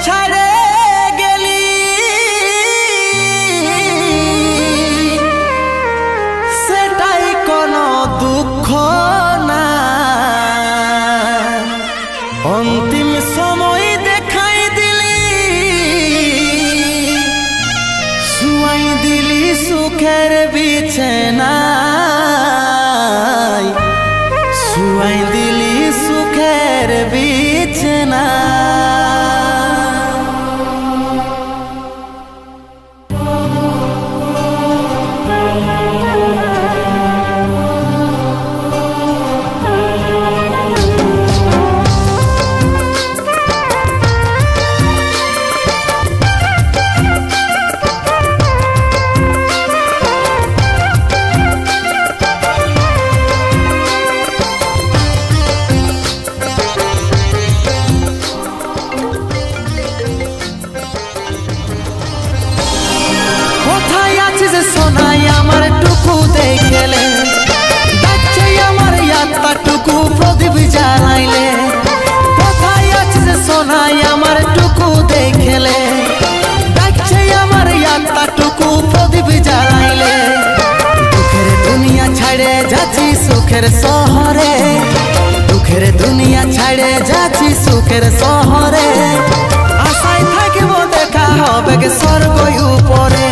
ছাড়ে গেলি সেটাই কোনো দুঃখ না, অন্তিম সময় দেখাই দিলি, শুয়াই দিলি সুখের বিছানায়, শুয়াই দিলি সুখের বিছানা। সোনাই আমার টুকু দেখলে, ডাকছে আমার ইয়াত্তা টুকু প্রদীপ জ্বালাইলে। কোথায় আছিস সোনাই আমার টুকু দেখলে, ডাকছে আমার ইয়াত্তা টুকু প্রদীপ জ্বালাইলে। দুঃখের দুনিয়া ছাড়ে যাচ্ছি সুখের শহরে, দুঃখের দুনিয়া ছাড়ে যাচ্ছি সুখের শহরে। আশায় থাকিব দেখা হবে গে স্বর্গ উপরে,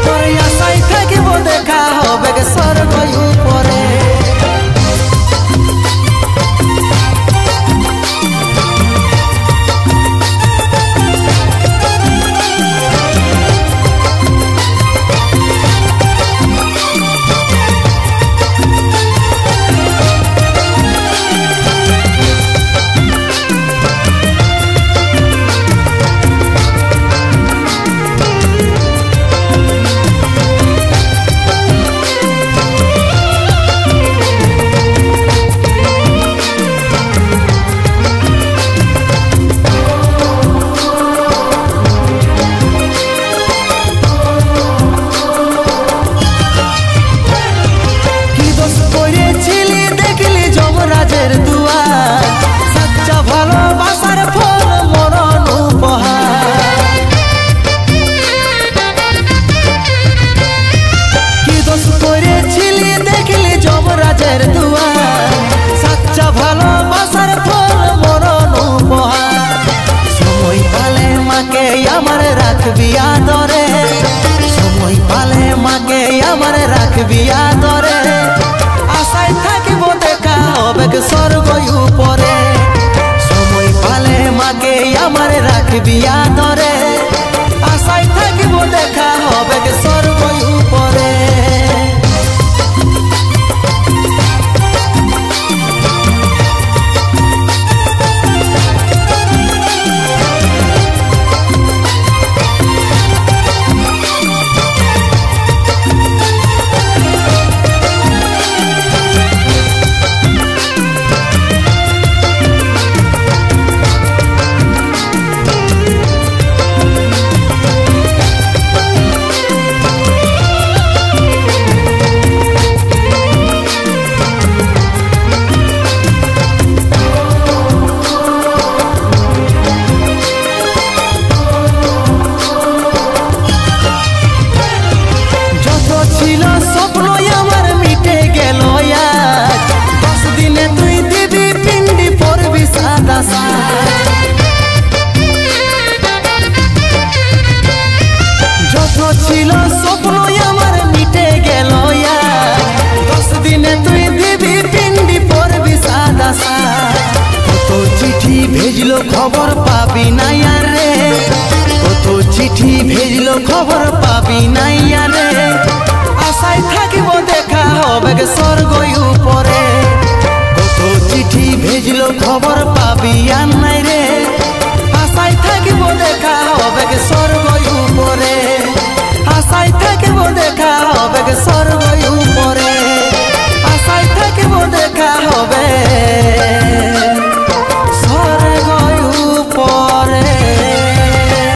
তোর আশায় থাকিব দেখা হবে গে স্বর্গ উপরে। আমার রাখবি আদরে, সময় পালে মাকে আমার রাখবি আদরে। আশায় থাকিব দেখা হবে স্বর্গ উপরে, সময় পালে মাকে আমার রাখবি।